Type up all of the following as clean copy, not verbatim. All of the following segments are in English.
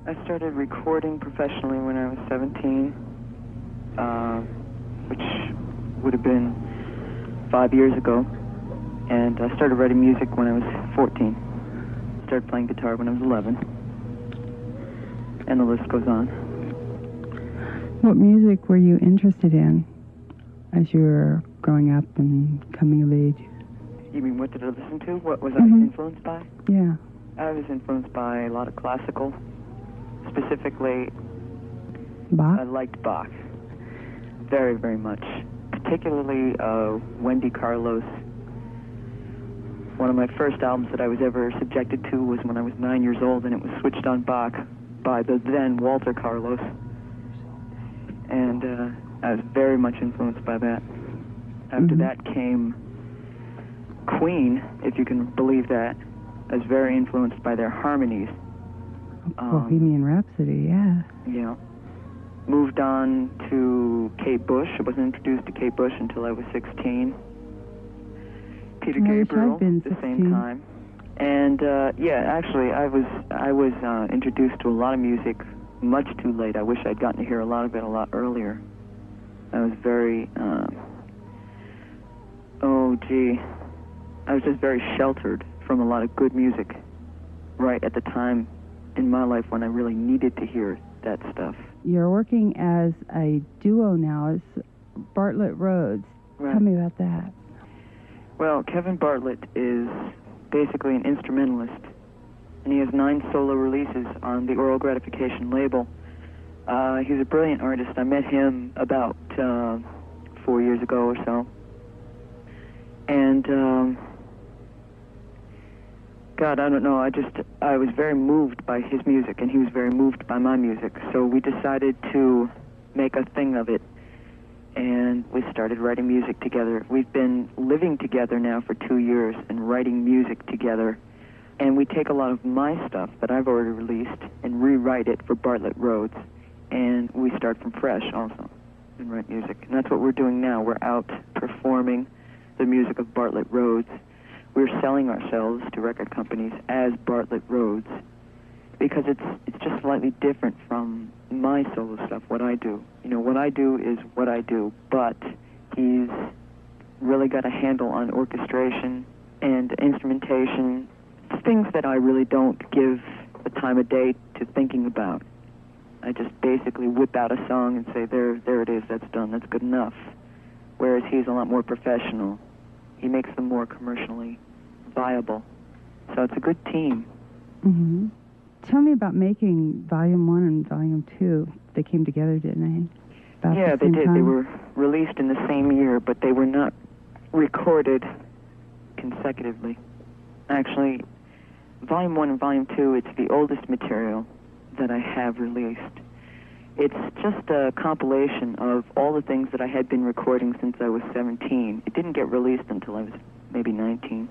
I started recording professionally when I was 17, which would have been 5 years ago. And I started writing music when I was 14. Started playing guitar when I was 11. And the list goes on. What music were you interested in as you were growing up and coming of age? You mean what did I listen to? What was I influenced by? Yeah. I was influenced by a lot of classical. Specifically, Bach? I liked Bach very, very much. Particularly Wendy Carlos. One of my first albums that I was ever subjected to was when I was 9 years old, and it was Switched on Bach by the then Walter Carlos. And I was very much influenced by that. After that came Queen, if you can believe that. I was very influenced by their harmonies. Bohemian Rhapsody, yeah. Yeah. Moved on to Kate Bush. I wasn't introduced to Kate Bush until I was 16. Peter Gabriel at the same time. And yeah, actually, I was introduced to a lot of music much too late. I wish I'd gotten to hear a lot of it a lot earlier. I was very, I was just very sheltered from a lot of good music right at the time in my life when I really needed to hear that stuff. You're working as a duo now as Bartlett Roads. Right. Tell me about that. Well, Kevin Bartlett is basically an instrumentalist, and he has 9 solo releases on the Oral Gratification label. He's a brilliant artist. I met him about 4 years ago or so. And, God, I don't know, I was very moved by his music, and he was very moved by my music. So we decided to make a thing of it, and we started writing music together. We've been living together now for 2 years and writing music together. And we take a lot of my stuff that I've already released and rewrite it for Bartlett Roads. And we start from fresh also and write music. And that's what we're doing now. We're out performing the music of Bartlett Roads. We're selling ourselves to record companies as Bartlett Roads because it's just slightly different from my solo stuff, what I do. You know, what I do is what I do, but he's really got a handle on orchestration and instrumentation, things that I really don't give the time of day to thinking about. I just basically whip out a song and say, there it is, that's done, that's good enough. Whereas he's a lot more professional. He makes them more commercially viable. So it's a good team. Mm-hmm. Tell me about making Volume 1 and Volume 2. They came together, didn't they? About yeah, the they did. time? They were released in the same year, but they were not recorded consecutively. Actually, Volume 1 and Volume 2, it's the oldest material that I have released. It's just a compilation of all the things that I had been recording since I was 17. It didn't get released until I was maybe 19.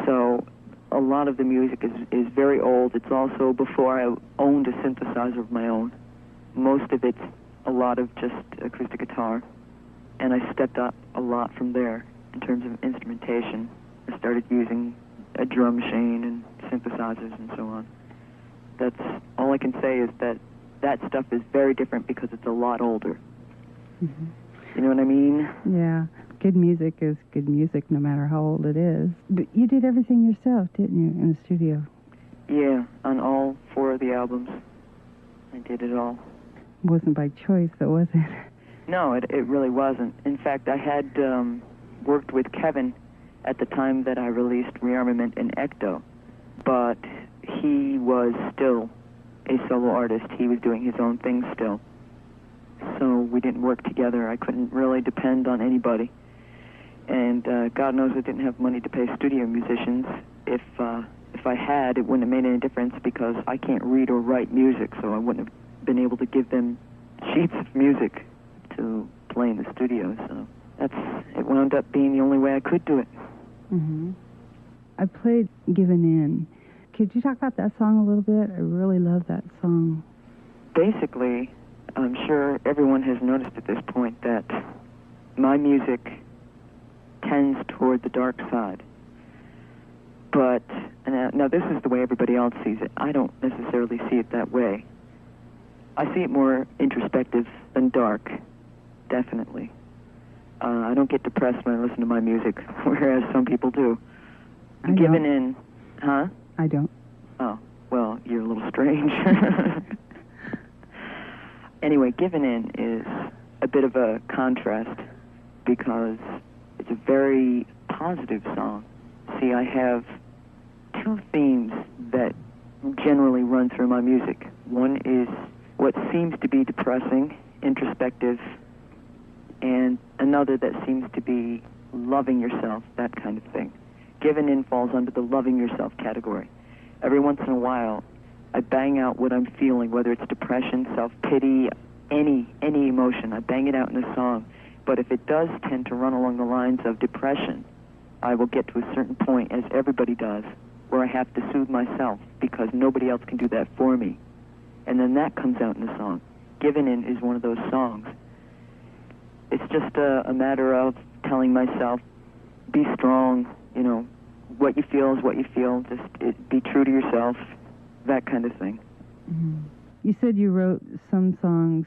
So a lot of the music is very old. It's also before I owned a synthesizer of my own. Most of it's a lot of just acoustic guitar. And I stepped up a lot from there in terms of instrumentation. I started using a drum machine and synthesizers and so on. That's all I can say is that stuff is very different because it's a lot older. Mm-hmm. You know what I mean? Yeah. Good music is good music no matter how old it is. But you did everything yourself, didn't you, in the studio? Yeah, on all 4 of the albums. I did it all. It wasn't by choice, though, was it? No, it really wasn't. In fact, I had worked with Kevin at the time that I released Rearmament and Ecto, but he was still a solo artist. He was doing his own thing still. So we didn't work together. I couldn't really depend on anybody. And God knows I didn't have money to pay studio musicians. If I had, it wouldn't have made any difference because I can't read or write music, so I wouldn't have been able to give them sheets of music to play in the studio. So it wound up being the only way I could do it. Mm-hmm. I played Given In. Could you talk about that song a little bit? I really love that song. Basically, I'm sure everyone has noticed at this point that my music tends toward the dark side. But now this is the way everybody else sees it. I don't necessarily see it that way. I see it more introspective than dark, definitely. I don't get depressed when I listen to my music, whereas some people do. Given in, huh? I don't. Oh, well, you're a little strange. Anyway, Given In is a bit of a contrast because it's a very positive song. See, I have two themes that generally run through my music. One is what seems to be depressing, introspective, and another that seems to be loving yourself, that kind of thing. Given In falls under the loving yourself category. Every once in a while, I bang out what I'm feeling, whether it's depression, self-pity, any emotion. I bang it out in a song. But if it does tend to run along the lines of depression, I will get to a certain point, as everybody does, where I have to soothe myself because nobody else can do that for me. And then that comes out in the song. Given In is one of those songs. It's just a matter of telling myself, be strong, you know, what you feel is what you feel, just be true to yourself, that kind of thing. Mm-hmm. You said you wrote some songs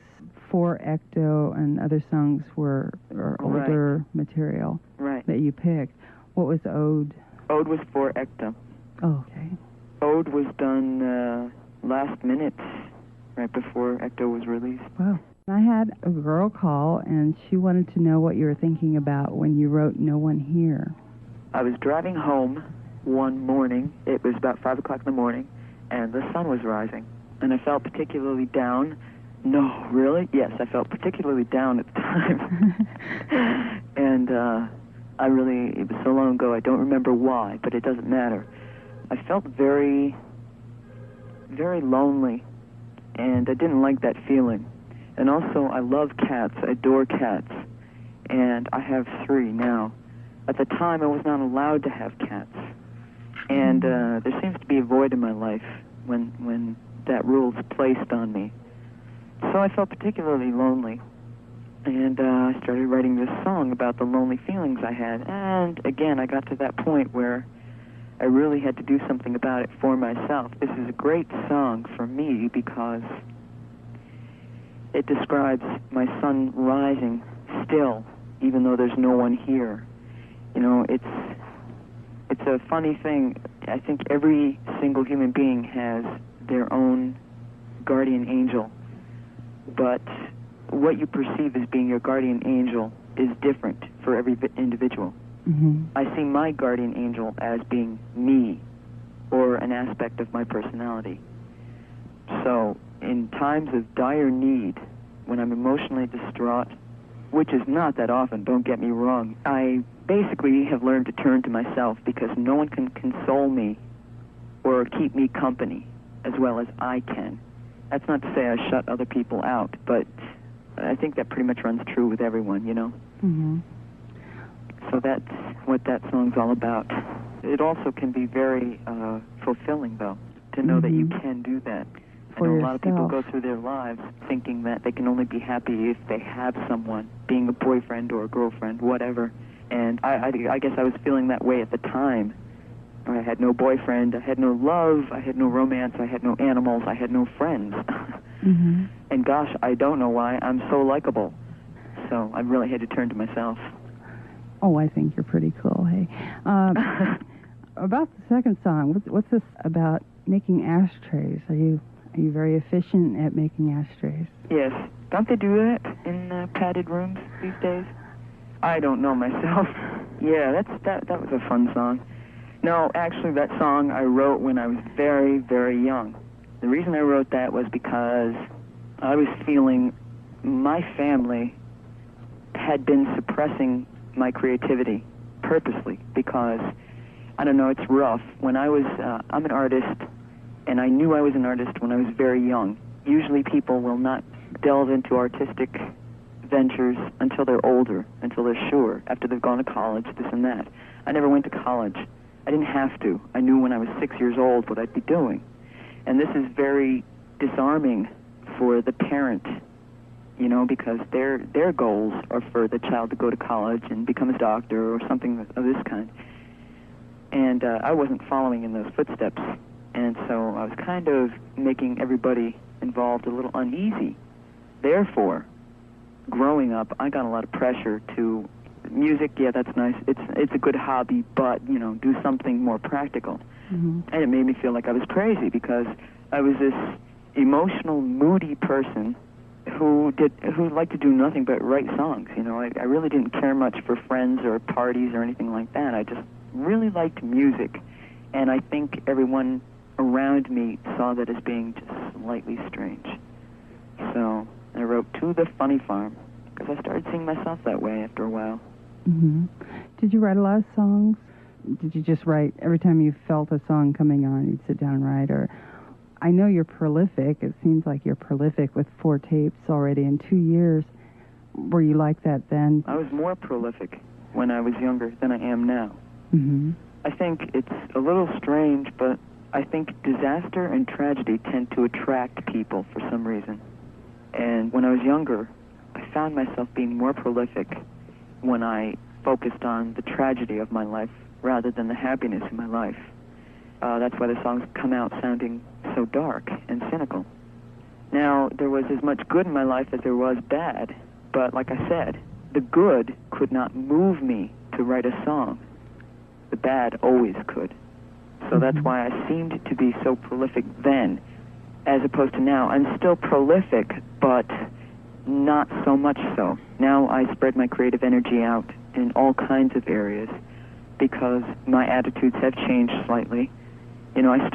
for Ecto and other songs were older material that you picked. What was Ode? Ode was for Ecto. Oh, okay. Ode was done last minute, right before Ecto was released. Wow. I had a girl call, and she wanted to know what you were thinking about when you wrote No One Here. I was driving home one morning. It was about 5 o'clock in the morning, and the sun was rising. And I felt particularly down. No, really? Yes, I felt particularly down at the time. And it was so long ago, I don't remember why, but it doesn't matter. I felt very, very lonely, and I didn't like that feeling. And also, I love cats. I adore cats. And I have 3 now. At the time, I was not allowed to have cats. And there seems to be a void in my life when that rule is placed on me. So I felt particularly lonely. And I started writing this song about the lonely feelings I had. And again, I got to that point where I really had to do something about it for myself. This is a great song for me because it describes my sun rising still, even though there's no one here. You know, it's a funny thing. I think every single human being has their own guardian angel, but what you perceive as being your guardian angel is different for every individual. Mm-hmm. I see my guardian angel as being me, or an aspect of my personality. So, in times of dire need, when I'm emotionally distraught, which is not that often, don't get me wrong, I basically have learned to turn to myself because no one can console me or keep me company as well as I can. That's not to say I shut other people out, but I think that pretty much runs true with everyone, you know? Mm-hmm. So that's what that song's all about. It also can be very fulfilling, though, to know that you can do that. For I know a yourself. lot of people go through their lives thinking that they can only be happy if they have someone, being a boyfriend or a girlfriend, whatever. And I guess I was feeling that way at the time. I had no boyfriend, I had no love, I had no romance, I had no animals, I had no friends. Mm-hmm. And gosh, I don't know why I'm so likable. So I really had to turn to myself. Oh, I think you're pretty cool, hey. About the second song, what's this about making ashtrays? Are you very efficient at making ashtrays? Yes. Don't they do that in padded rooms these days? I don't know myself. Yeah, that was a fun song. No, actually, that song I wrote when I was very, very young. The reason I wrote that was because I was feeling my family had been suppressing my creativity purposely because, I don't know, it's rough. When I was, I'm an artist, and I knew I was an artist when I was very young. Usually people will not delve into artistic ventures until they're older, until they're sure, after they've gone to college, this and that. I never went to college. I didn't have to. I knew when I was 6 years old what I'd be doing. And this is very disarming for the parent, you know, because their goals are for the child to go to college and become a doctor or something of this kind. And I wasn't following in those footsteps. And so I was kind of making everybody involved a little uneasy. Therefore, growing up, I got a lot of pressure to music. Yeah, that's nice. It's a good hobby, but do something more practical. Mm-hmm. And it made me feel like I was crazy because I was this emotional, moody person who liked to do nothing but write songs. I really didn't care much for friends or parties or anything like that. I just really liked music, and I think everyone around me saw that as being just slightly strange. So I wrote To the Funny Farm because I started seeing myself that way after a while. Mm-hmm. Did you write a lot of songs? Did you just write every time you felt a song coming on, you'd sit down and write? Or I know you're prolific. It seems like you're prolific with 4 tapes already in 2 years. Were you like that then? I was more prolific when I was younger than I am now. Mm-hmm. I think it's a little strange, but I think disaster and tragedy tend to attract people for some reason. And when I was younger, I found myself being more prolific when I focused on the tragedy of my life rather than the happiness in my life. That's why the songs come out sounding so dark and cynical. Now, there was as much good in my life as there was bad, but like I said, the good could not move me to write a song. The bad always could. So that's why I seemed to be so prolific then, as opposed to now. I'm still prolific, but not so much so. Now I spread my creative energy out in all kinds of areas because my attitudes have changed slightly. I'm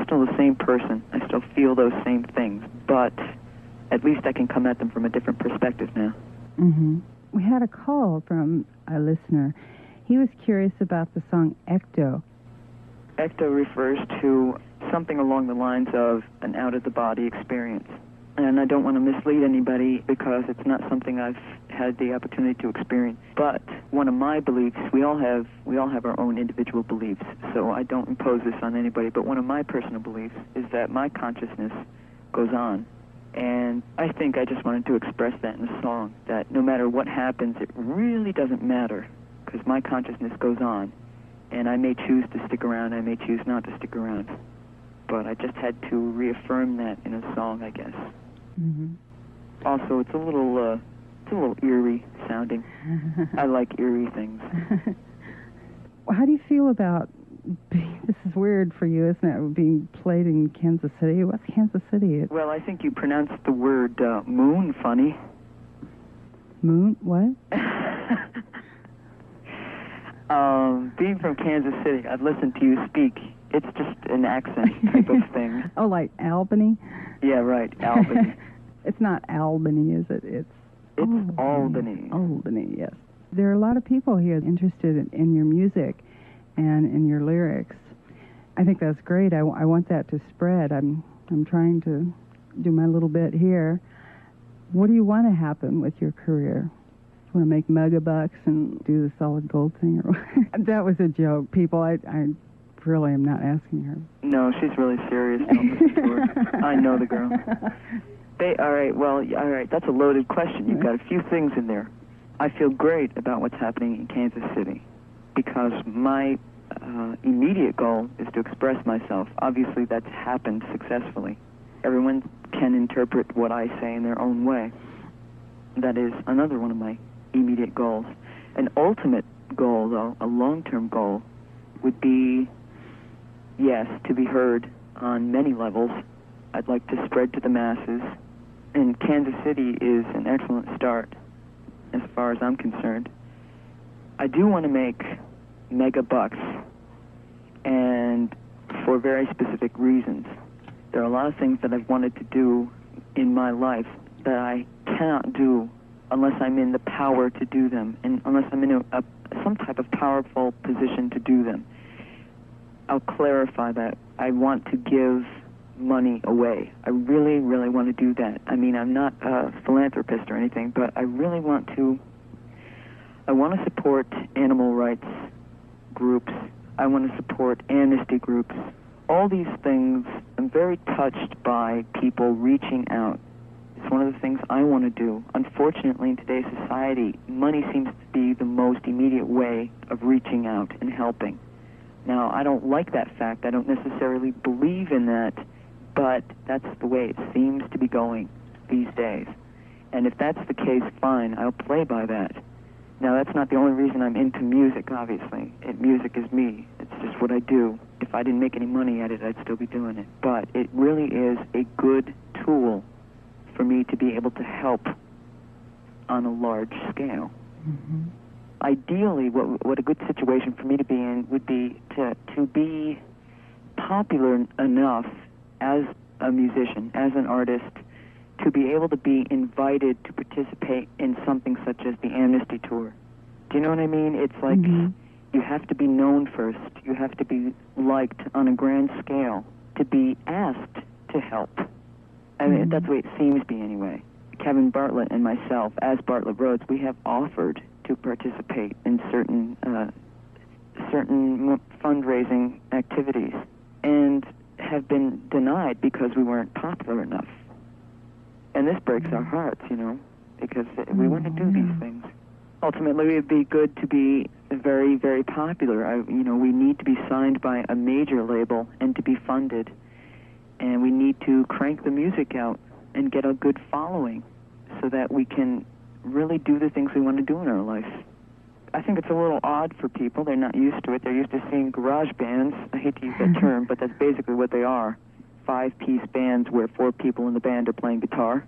still the same person. I still feel those same things, but at least I can come at them from a different perspective now. Mm-hmm. We had a call from a listener. He was curious about the song Ecto. Ecto refers to something along the lines of an out-of-the-body experience. And I don't want to mislead anybody because it's not something I've had the opportunity to experience. But one of my beliefs, we all have our own individual beliefs, so I don't impose this on anybody, but one of my personal beliefs is that my consciousness goes on. And I think I just wanted to express that in the song, that no matter what happens, it really doesn't matter, because my consciousness goes on. And I may choose to stick around, I may choose not to stick around. But I just had to reaffirm that in a song, I guess. Mm-hmm. Also, it's a little eerie sounding. I like eerie things. How do you feel about this is weird for you, isn't it, being played in Kansas City? What's Kansas City? Well, I think you pronounced the word moon funny. Moon? What? Being from Kansas City, I've listened to you speak. It's just an accent type of thing. Oh, like Albany? Yeah, right, Albany. It's not Albany, is it? It's Albany. Albany, yes. There are a lot of people here interested in your music and in your lyrics. I think that's great. I want that to spread. I'm trying to do my little bit here. What do you want to happen with your career? Want to make mega bucks and do the solid gold thing? That was a joke, people. I really am not asking her. No, she's really serious. Don't listen to her. I know the girl. All right, that's a loaded question. You've got a few things in there. I feel great about what's happening in Kansas City because my immediate goal is to express myself. Obviously, that's happened successfully. Everyone can interpret what I say in their own way. That is another one of my immediate goals. An ultimate goal, though, a long-term goal, would be, yes, to be heard on many levels. I'd like to spread to the masses, and Kansas City is an excellent start as far as I'm concerned. I do want to make mega bucks, and for very specific reasons. There are a lot of things that I've wanted to do in my life that I cannot do unless I'm in the power to do them, and unless I'm in some type of powerful position to do them. I'll clarify that. I want to give money away. I really, really want to do that. I mean, I'm not a philanthropist or anything, but I really want to. I want to support animal rights groups. I want to support amnesty groups. All these things, I'm very touched by people reaching out. It's one of the things I want to do. Unfortunately, in today's society, money seems to be the most immediate way of reaching out and helping. Now, I don't like that fact. I don't necessarily believe in that, but that's the way it seems to be going these days. And if that's the case, fine, I'll play by that. Now, that's not the only reason I'm into music, obviously. Music is me. It's just what I do. If I didn't make any money at it, I'd still be doing it. But it really is a good tool for me to be able to help on a large scale. Mm-hmm. Ideally, what a good situation for me to be in would be to be popular enough as a musician, as an artist, to be able to be invited to participate in something such as the Amnesty Tour. Do you know what I mean? It's like you have to be known first. You have to be liked on a grand scale to be asked to help. I mean, that's the way it seems to be anyway. Kevin Bartlett and myself, as Bartlett Roads, we have offered to participate in certain fundraising activities and have been denied because we weren't popular enough. And this breaks our hearts, you know, because we want to do these things. Ultimately, it would be good to be very, very popular. We need to be signed by a major label and to be funded. And we need to crank the music out and get a good following so that we can really do the things we want to do in our life. I think it's a little odd for people. They're not used to it. They're used to seeing garage bands. I hate to use that term, but that's basically what they are. 5-piece bands where 4 people in the band are playing guitar,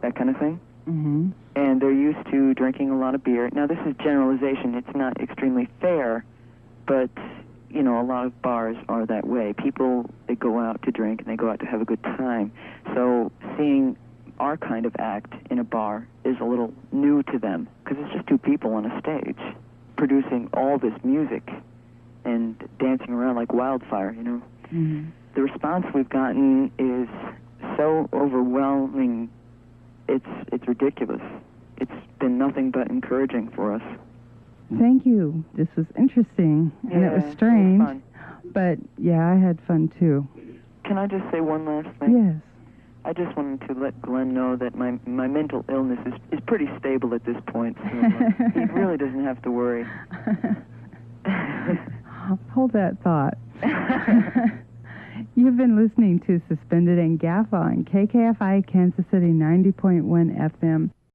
that kind of thing. Mm-hmm. And they're used to drinking a lot of beer. Now, this is generalization. It's not extremely fair, but, you know, a lot of bars are that way. People, they go out to drink and they go out to have a good time. So seeing our kind of act in a bar is a little new to them because it's just 2 people on a stage producing all this music and dancing around like wildfire, you know. Mm-hmm. The response we've gotten is so overwhelming, it's ridiculous. It's been nothing but encouraging for us. Thank you. This was interesting, and it was strange. It was fun. But, yeah, I had fun, too. Can I just say one last thing? Yes. I just wanted to let Glenn know that my mental illness is pretty stable at this point, so he really doesn't have to worry. Hold that thought. You've been listening to Suspended in Gaffa on KKFI Kansas City 90.1 FM.